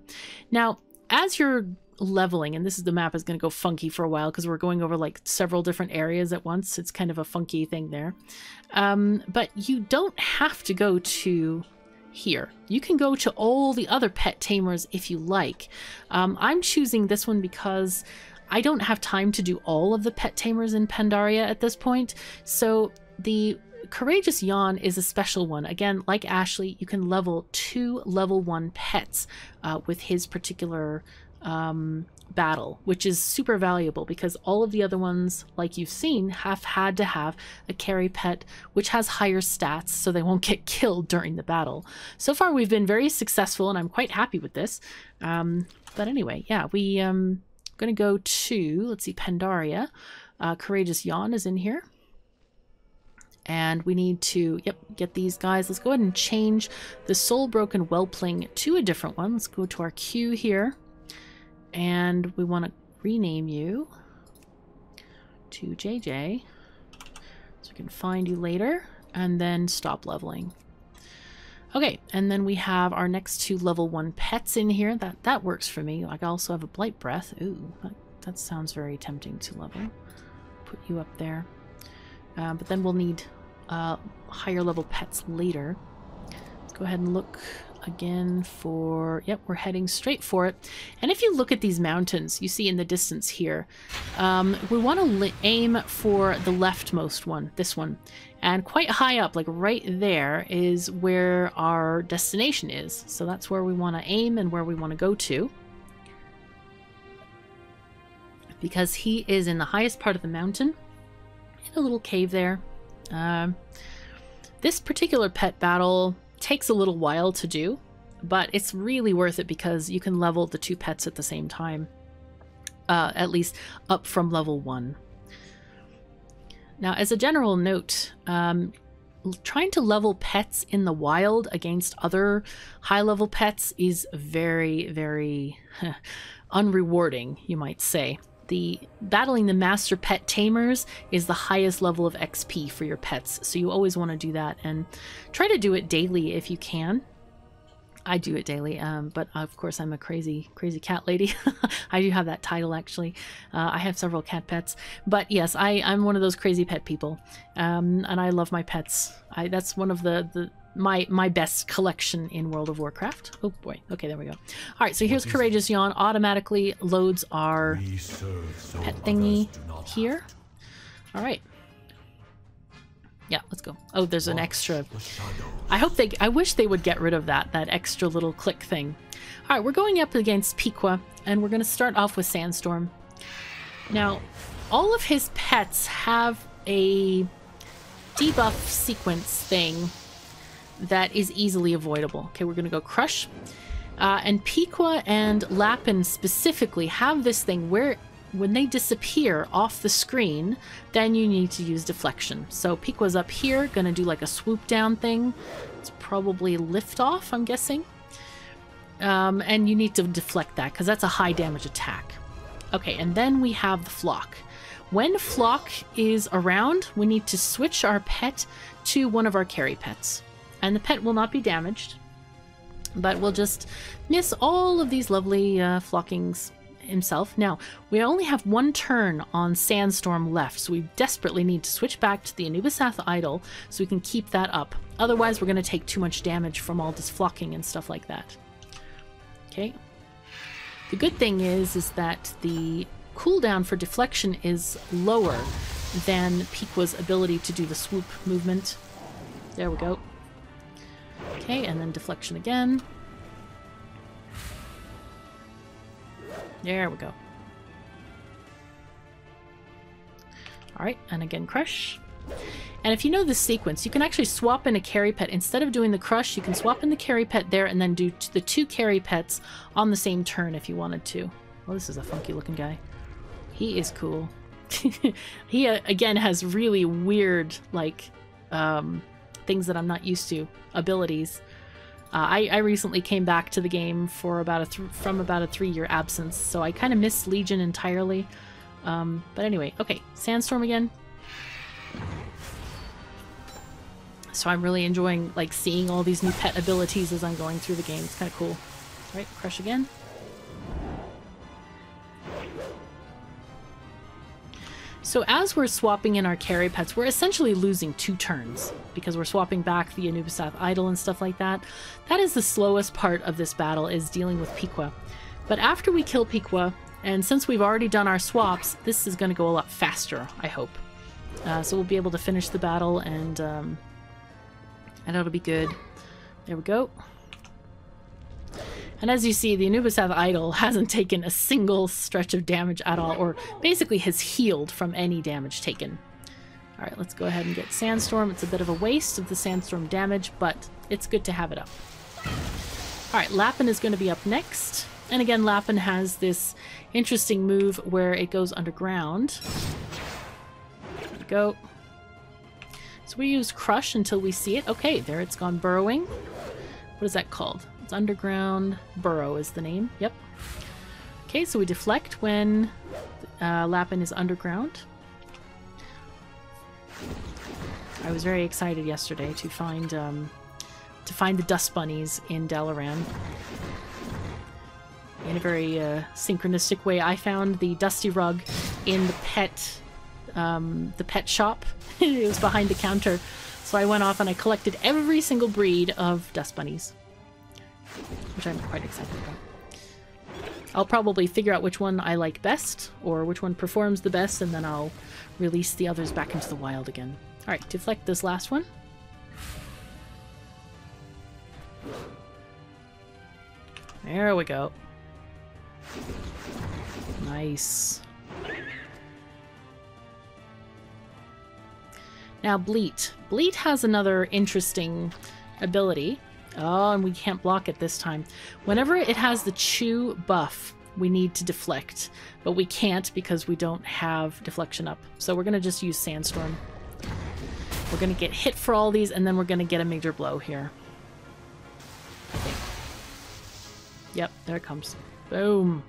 A: Now, as you're leveling, and the map is going to go funky for a while because we're going over like several different areas at once. It's kind of a funky thing there. But you don't have to go to here. You can go to all the other pet tamers if you like. I'm choosing this one because I don't have time to do all of the pet tamers in Pandaria at this point. So the Courageous Yawn is a special one. Again, like Ashley, you can level 2 level 1 pets with his particular battle, which is super valuable because all of the other ones, like you've seen, have had to have a carry pet which has higher stats so they won't get killed during the battle. So far we've been very successful and I'm quite happy with this. But anyway, yeah, we gonna go to, let's see, Pandaria. Courageous Yawn is in here. And we need to, get these guys. Let's go ahead and change the Soul Broken Whelpling to a different one. Let's go to our queue here. And we want to rename you to JJ so we can find you later, and then stop leveling. Okay, and then we have our next 2 level 1 pets in here. That works for me. I also have a Blight Breath. Ooh, that sounds very tempting to level. Put you up there. But then we'll need higher level pets later. Let's go ahead and look again for, we're heading straight for it. And if you look at these mountains, you see in the distance here, we want to aim for the leftmost one, this one. And quite high up, like right there, is where our destination is. So that's where we want to aim and where we want to go to. Because he is in the highest part of the mountain, in a little cave there. This particular pet battle takes a little while to do, but it's really worth it because you can level the 2 pets at the same time, at least up from level 1. Now, as a general note, trying to level pets in the wild against other high-level pets is very, very unrewarding, you might say. Battling the master pet tamers is the highest level of XP for your pets, so you always want to do that and try to do it daily if you can. I do it daily, but of course I'm a crazy cat lady. I do have that title actually. I have several cat pets, but yes, I'm one of those crazy pet people, and I love my pets. That's one of my best collection in World of Warcraft. Oh boy. Okay, there we go. All right, so here's Courageous Yawn. Automatically loads our pet thingy here. All right. Yeah, let's go. Oh, there's an extra. I wish they would get rid of that extra little click thing. All right, we're going up against Piqua, and we're going to start off with Sandstorm. Now, all of his pets have a debuff sequence thing that is easily avoidable. Okay, we're going to go Crush. And Piqua and Lapin specifically have this thing where when they disappear off the screen, then you need to use Deflection. So Piqua's up here, going to do like a swoop down thing. It's probably Lift Off, I'm guessing. And you need to deflect that because that's a high damage attack. Okay, and then we have the Flock. When Flock is around, we need to switch our pet to one of our carry pets. And the pet will not be damaged, but we'll just miss all of these lovely flockings himself. Now, we only have 1 turn on Sandstorm left, so we desperately need to switch back to the Anubisath Idol so we can keep that up. Otherwise, we're going to take too much damage from all this flocking and stuff like that. Okay. The good thing is that the cooldown for Deflection is lower than Piqua's ability to do the swoop movement. There we go. Okay, and then Deflection again. There we go. Alright, and again Crush. And if you know this sequence, you can actually swap in a carry pet. Instead of doing the Crush, you can swap in the carry pet there and then do the 2 carry pets on the same turn if you wanted to. Oh, this is a funky looking guy. He is cool. He, again, has really weird, like, things that I'm not used to. Abilities. I recently came back to the game for from about a 3-year absence, so I kind of missed Legion entirely. But anyway, okay, Sandstorm again. So I'm really enjoying like seeing all these new pet abilities as I'm going through the game. It's kind of cool. All right, Crush again. So as we're swapping in our carry pets, we're essentially losing 2 turns because we're swapping back the Anubisath Idol and stuff like that. That is the slowest part of this battle, is dealing with Piqua. But after we kill Piqua, and since we've already done our swaps, this is going to go a lot faster, I hope. So we'll be able to finish the battle, and it'll be good. There we go. And as you see, the Anubisath Idol hasn't taken a single stretch of damage at all, or basically has healed from any damage taken. Alright, let's go ahead and get Sandstorm. It's a bit of a waste of the Sandstorm damage, but it's good to have it up. Alright, Lapin is going to be up next. And again, Lapin has this interesting move where it goes underground. There we go. So we use Crush until we see it. Okay, there it's gone burrowing. What is that called? It's Underground Burrow is the name. Yep. Okay, so we deflect when Lapin is underground. I was very excited yesterday to find the dust bunnies in Dalaran. In a very synchronistic way, I found the dusty rug in the pet shop. It was behind the counter, so I went off and I collected every single breed of dust bunnies, which I'm quite excited about. I'll probably figure out which one I like best, or which one performs the best, and then I'll release the others back into the wild again. Alright, deflect this last one. There we go. Nice. Now Bleat. Bleat has another interesting ability. Oh, and we can't block it this time. Whenever it has the chew buff, we need to deflect. But we can't because we don't have deflection up. So we're going to just use Sandstorm. We're going to get hit for all these, and then we're going to get a major blow here. Okay. Yep, there it comes. Boom.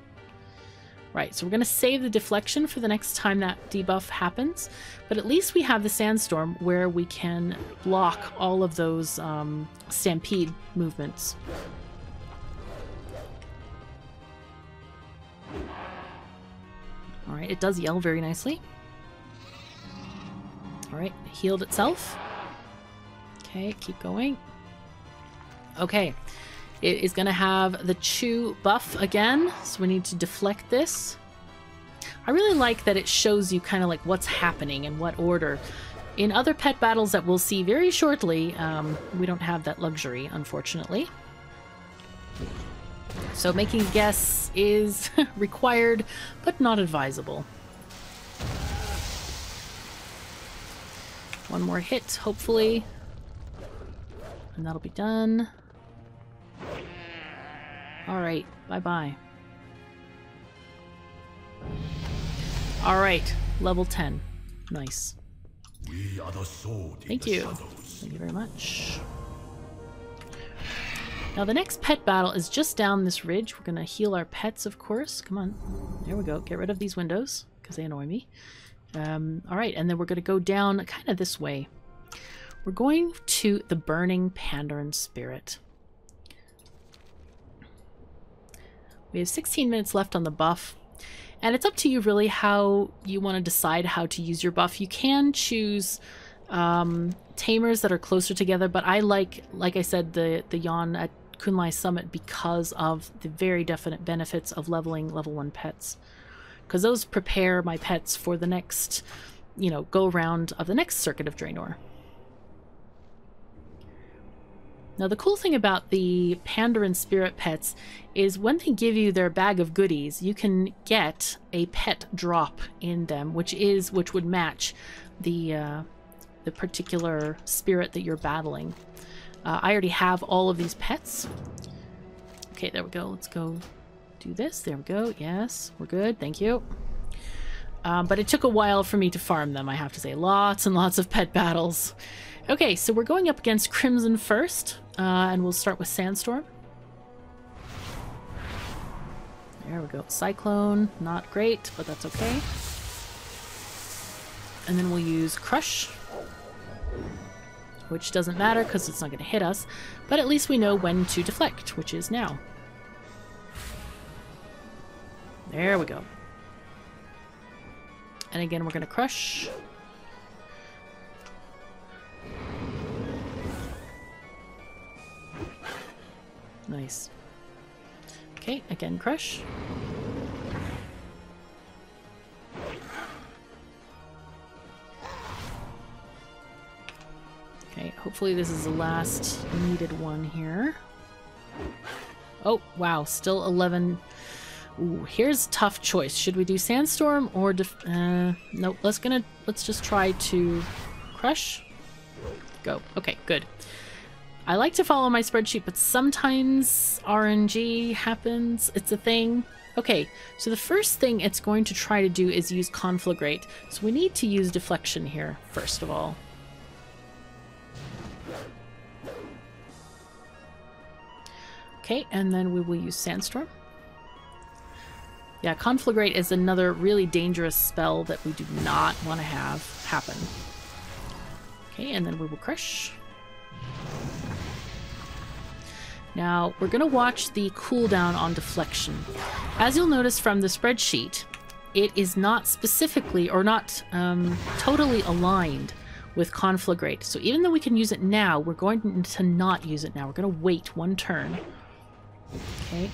A: Right, so we're going to save the deflection for the next time that debuff happens, but at least we have the Sandstorm where we can block all of those stampede movements. Alright, it does yell very nicely. Alright, healed itself. Okay, keep going. Okay. It is going to have the chew buff again, so we need to deflect this. I really like that it shows you kind of like what's happening in what order. In other pet battles that we'll see very shortly, we don't have that luxury, unfortunately. So making a guess is required, but not advisable. One more hit, hopefully. And that'll be done. Alright, bye-bye. Alright, level 10. Nice. Thank you. Thank you very much. Now the next pet battle is just down this ridge. We're gonna heal our pets, of course. Come on. There we go. Get rid of these windows, because they annoy me. Alright, and then we're gonna go down kind of this way. We're going to the Burning Pandering Spirit. We have 16 minutes left on the buff, and it's up to you really how you want to decide how to use your buff. You can choose tamers that are closer together, but I like I said, the Yon at Kunlai Summit because of the very definite benefits of leveling level 1 pets. Because those prepare my pets for the next, you know, go round of the next circuit of Draenor. Now the cool thing about the Pandering Spirit pets is when they give you their bag of goodies, you can get a pet drop in them, which would match the particular spirit that you're battling. I already have all of these pets. Okay, there we go. Let's go do this. There we go. Yes, we're good. Thank you. But it took a while for me to farm them, I have to say. Lots and lots of pet battles. Okay, so we're going up against Crimson first, and we'll start with Sandstorm. There we go. Cyclone, not great, but that's okay. And then we'll use Crush, which doesn't matter because it's not going to hit us, but at least we know when to deflect, which is now. There we go. And again, we're going to crush. Nice. Okay, again, crush. Okay, hopefully this is the last needed one here. Oh, wow, still 11. Ooh, here's a tough choice. Should we do Sandstorm or nope, let's just try to crush. Go. Okay, good. I like to follow my spreadsheet, but sometimes RNG happens. It's a thing. Okay, so the first thing it's going to try to do is use Conflagrate. So we need to use Deflection here, first of all. Okay, and then we will use Sandstorm. Yeah, Conflagrate is another really dangerous spell that we do not want to have happen. Okay, and then we will crush. Now, we're going to watch the cooldown on Deflection. As you'll notice from the spreadsheet, it is not specifically or not totally aligned with Conflagrate. So even though we can use it now, we're going to not use it now. We're going to wait one turn. Okay.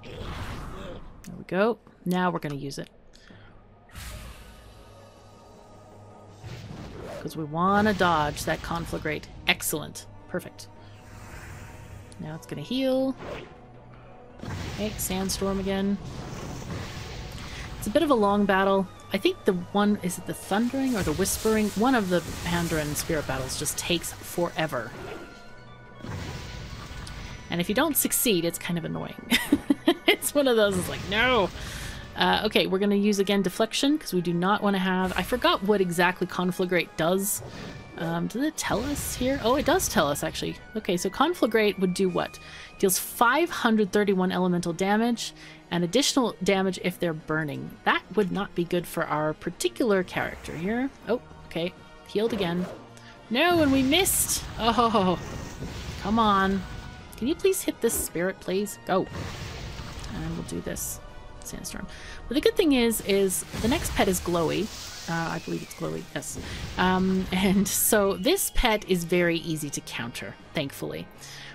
A: There we go. Now we're going to use it. Because we want to dodge that Conflagrate. Excellent. Perfect. Now it's going to heal. Okay, Sandstorm again. It's a bit of a long battle. I think the one, is it the Thundering or the Whispering? One of the Pandering spirit battles just takes forever. And if you don't succeed, it's kind of annoying. It's one of those, it's like, no! Okay, we're going to use again Deflection, because we do not want to have... I forgot what exactly Conflagrate does. Does it tell us here? Oh, it does tell us, actually. Okay, so Conflagrate would do what? Deals 531 elemental damage, and additional damage if they're burning. That would not be good for our particular character here. Oh, okay. Healed again. No, and we missed! Oh, come on. Can you please hit this spirit, please? Go. And we'll do this. Sandstorm. But the good thing is the next pet is glowy. I believe it's glowy, yes. And so this pet is very easy to counter, thankfully.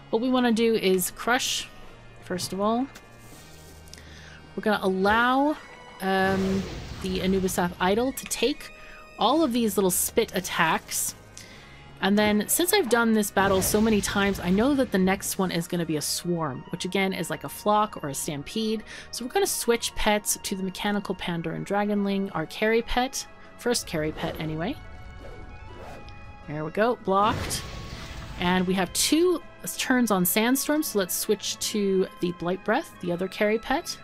A: What we want to do is crush, first of all. We're going to allow the Anubisath Idol to take all of these little spit attacks. And then, since I've done this battle so many times, I know that the next one is going to be a swarm, which again is like a flock or a stampede. So we're going to switch pets to the Mechanical Panda and Dragonling, our carry pet. First carry pet, anyway. There we go, blocked. And we have 2 turns on Sandstorm, so let's switch to the Blight Breath, the other carry pet.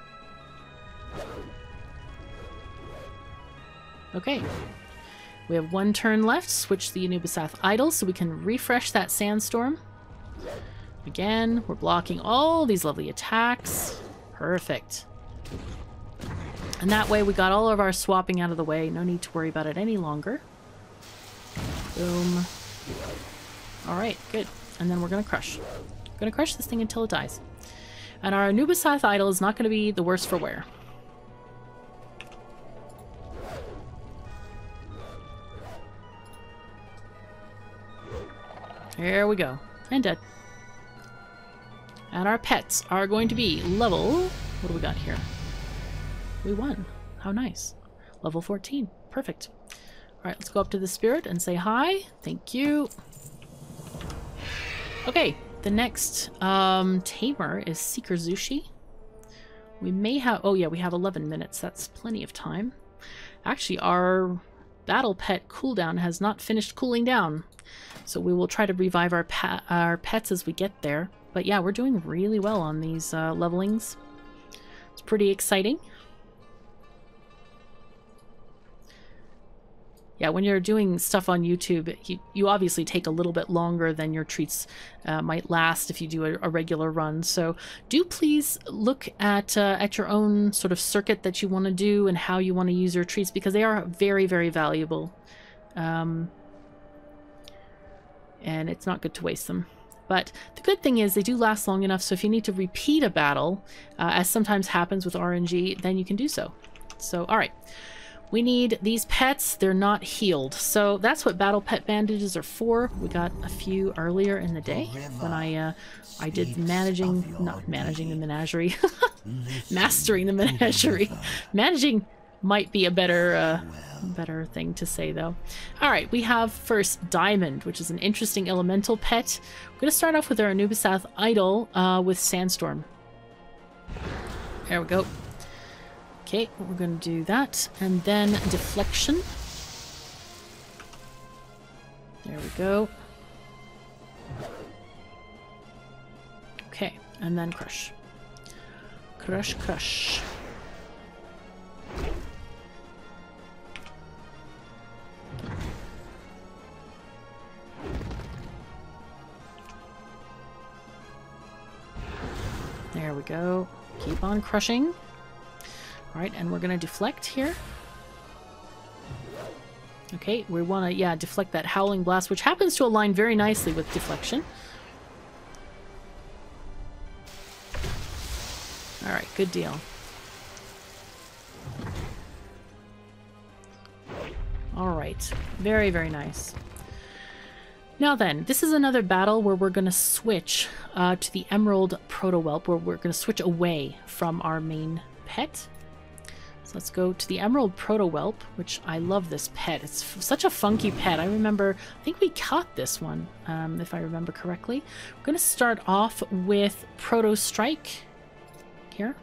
A: Okay. We have 1 turn left. Switch the Anubisath Idol so we can refresh that Sandstorm. Again, we're blocking all these lovely attacks. Perfect. And that way we got all of our swapping out of the way. No need to worry about it any longer. Boom. Alright, good. And then we're going to crush. We're going to crush this thing until it dies. And our Anubisath Idol is not going to be the worse for wear. There we go. And dead. And our pets are going to be level... What do we got here? We won. How nice. Level 14. Perfect. Alright, let's go up to the spirit and say hi. Thank you. Okay, the next tamer is Seeker Zushi. We may have... Oh yeah, we have 11 minutes. That's plenty of time. Actually, our battle pet cooldown has not finished cooling down. So we will try to revive our pets as we get there. But yeah, we're doing really well on these levelings. It's pretty exciting. Yeah, when you're doing stuff on YouTube, you obviously take a little bit longer than your treats might last if you do a regular run. So do please look at your own sort of circuit that you want to do and how you want to use your treats, because they are very, very valuable. And it's not good to waste them. But the good thing is they do last long enough, so if you need to repeat a battle, as sometimes happens with RNG, then you can do so. So, alright. We need these pets. They're not healed. So that's what battle pet bandages are for. We got a few earlier in the day when I did not managing the menagerie. Mastering the menagerie. Managing might be a better better thing to say though. All right, we have first Diamond, which is an interesting elemental pet. We're going to start off with our Anubisath idol with Sandstorm. There we go. Okay, we're going to do that. And then Deflection. There we go. Okay, and then Crush. Crush, Crush. There we go. Keep on crushing. Alright, and we're going to deflect here. Okay, we want to, yeah, deflect that Howling Blast, which happens to align very nicely with deflection. Alright, good deal. Alright, very, very nice. Now then, this is another battle where we're going to switch to the Emerald Proto Whelp, where we're going to switch away from our main pet. So let's go to the Emerald Proto Whelp, which I love this pet. It's such a funky pet. I think we caught this one, if I remember correctly. We're going to start off with Proto Strike here.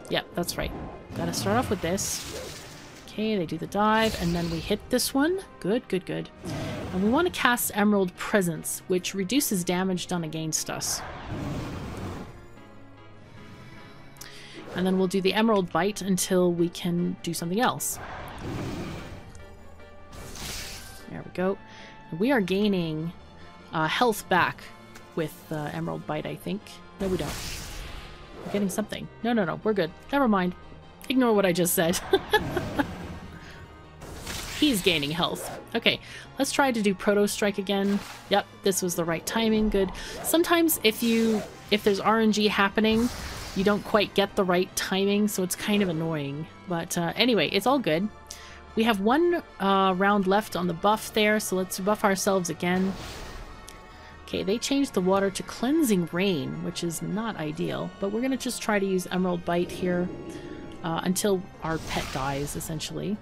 A: Yep, that's right. Got to start off with this. Okay, they do the dive, and then we hit this one. Good, good, good. And we want to cast Emerald Presence, which reduces damage done against us. And then we'll do the Emerald Bite until we can do something else. There we go. And we are gaining health back with Emerald Bite, I think. No, we don't. We're getting something. No, no, no. We're good. Never mind. Ignore what I just said. He's gaining health. Okay, let's try to do Proto Strike again. Yep, this was the right timing. Good. Sometimes if there's RNG happening, you don't quite get the right timing, so it's kind of annoying. But anyway, it's all good. We have one round left on the buff there, so let's buff ourselves again. Okay, they changed the water to Cleansing Rain, which is not ideal, but we're going to just try to use Emerald Bite here until our pet dies, essentially.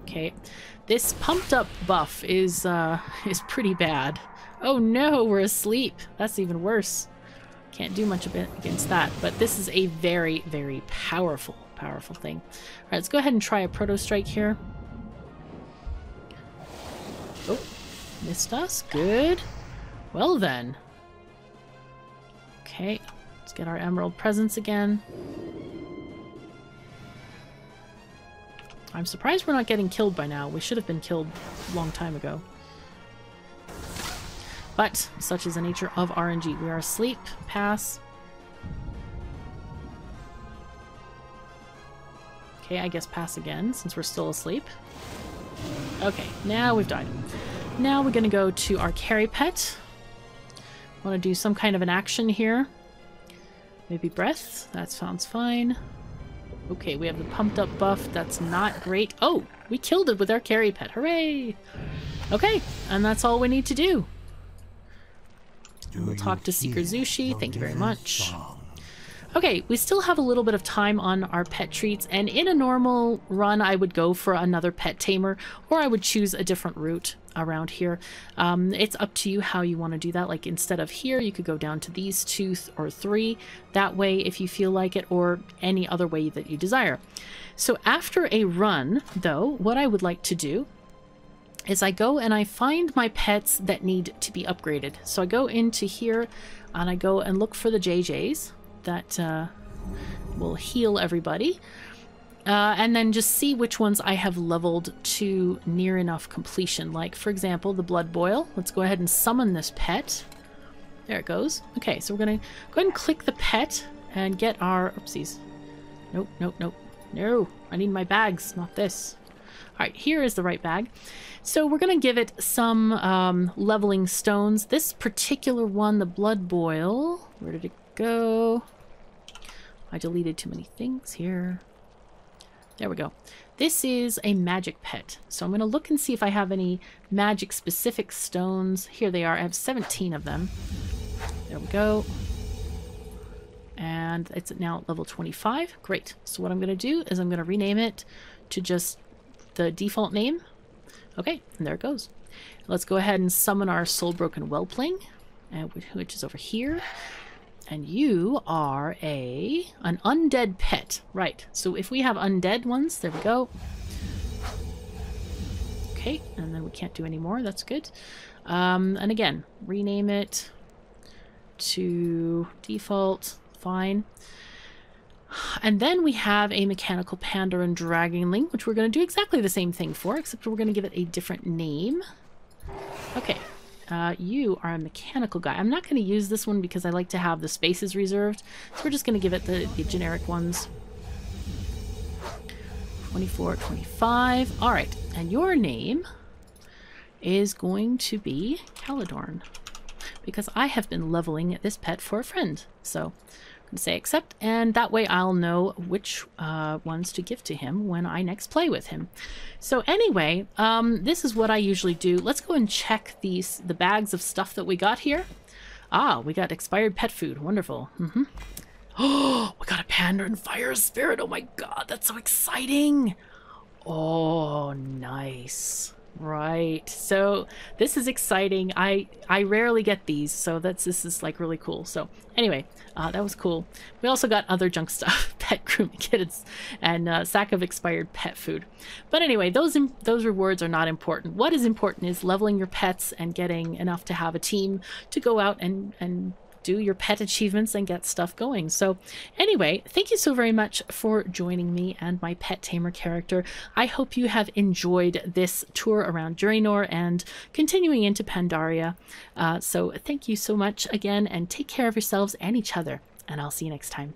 A: Okay, this pumped up buff is pretty bad. Oh no, we're asleep. That's even worse. Can't do much against that, but this is a very, very powerful thing. Alright, let's go ahead and try a Proto Strike here. Oh, missed us. Good. Well then. Okay, let's get our Emerald Presence again. I'm surprised we're not getting killed by now. We should have been killed a long time ago. But such is the nature of RNG. We are asleep. Pass. Okay, I guess pass again since we're still asleep. Okay, now we've died. Now we're going to go to our carry pet. Want to do some kind of an action here. Maybe breath. That sounds fine. Okay, we have the pumped up buff. That's not great. Oh, we killed it with our carry pet. Hooray! Okay, and that's all we need to do. We'll talk to Seeker Zushi. Thank you very much. Okay, we still have a little bit of time on our pet treats, and in a normal run I would go for another pet tamer, or I would choose a different route around here. It's up to you how you want to do that. Like instead of here, you could go down to these 2 or 3 that way if you feel like it, or any other way that you desire. So after a run, though, what I would like to do is I go and I find my pets that need to be upgraded. So I go into here and I go and look for the JJs that will heal everybody. And then just see which ones I have leveled to near enough completion. Like, for example, the Blood Boil. Let's go ahead and summon this pet. There it goes. Okay, so we're going to go ahead and click the pet and get our... Oopsies. Nope, nope, nope. No, I need my bags, not this. Alright, here is the right bag. So we're going to give it some leveling stones. This particular one, the Blood Boil, where did it go? I deleted too many things here. There we go. This is a magic pet. So I'm going to look and see if I have any magic specific stones. Here they are. I have 17 of them. There we go. And it's now at level 25. Great. So what I'm going to do is I'm going to rename it to just the default name. Okay, and there it goes. Let's go ahead and summon our Soul-Broken Whelpling, which is over here. And you are an undead pet. Right, so if we have undead ones, there we go. Okay, and then we can't do any more. That's good. And again, rename it to default. Fine. And then we have a mechanical panda and dragonling, which we're going to do exactly the same thing for, except we're going to give it a different name. Okay. You are a mechanical guy. I'm not going to use this one because I like to have the spaces reserved. So we're just going to give it the generic ones. 24, 25. All right. And your name is going to be Caladorn, because I have been leveling this pet for a friend. So I'm going to say accept, and that way I'll know which ones to give to him when I next play with him. So anyway, this is what I usually do. Let's go and check the bags of stuff that we got here. Ah, we got expired pet food. Wonderful. Oh, we got a panda and fire spirit. Oh my god, that's so exciting. Oh, nice. Right, so this is exciting. I rarely get these, so this is like really cool. So anyway, that was cool. We also got other junk stuff, pet grooming kits, and a sack of expired pet food. But anyway, those rewards are not important. What is important is leveling your pets and getting enough to have a team to go out and do your pet achievements and get stuff going. So anyway, thank you so very much for joining me and my pet tamer character. I hope you have enjoyed this tour around Draenor and continuing into Pandaria. So thank you so much again, and take care of yourselves and each other, and I'll see you next time.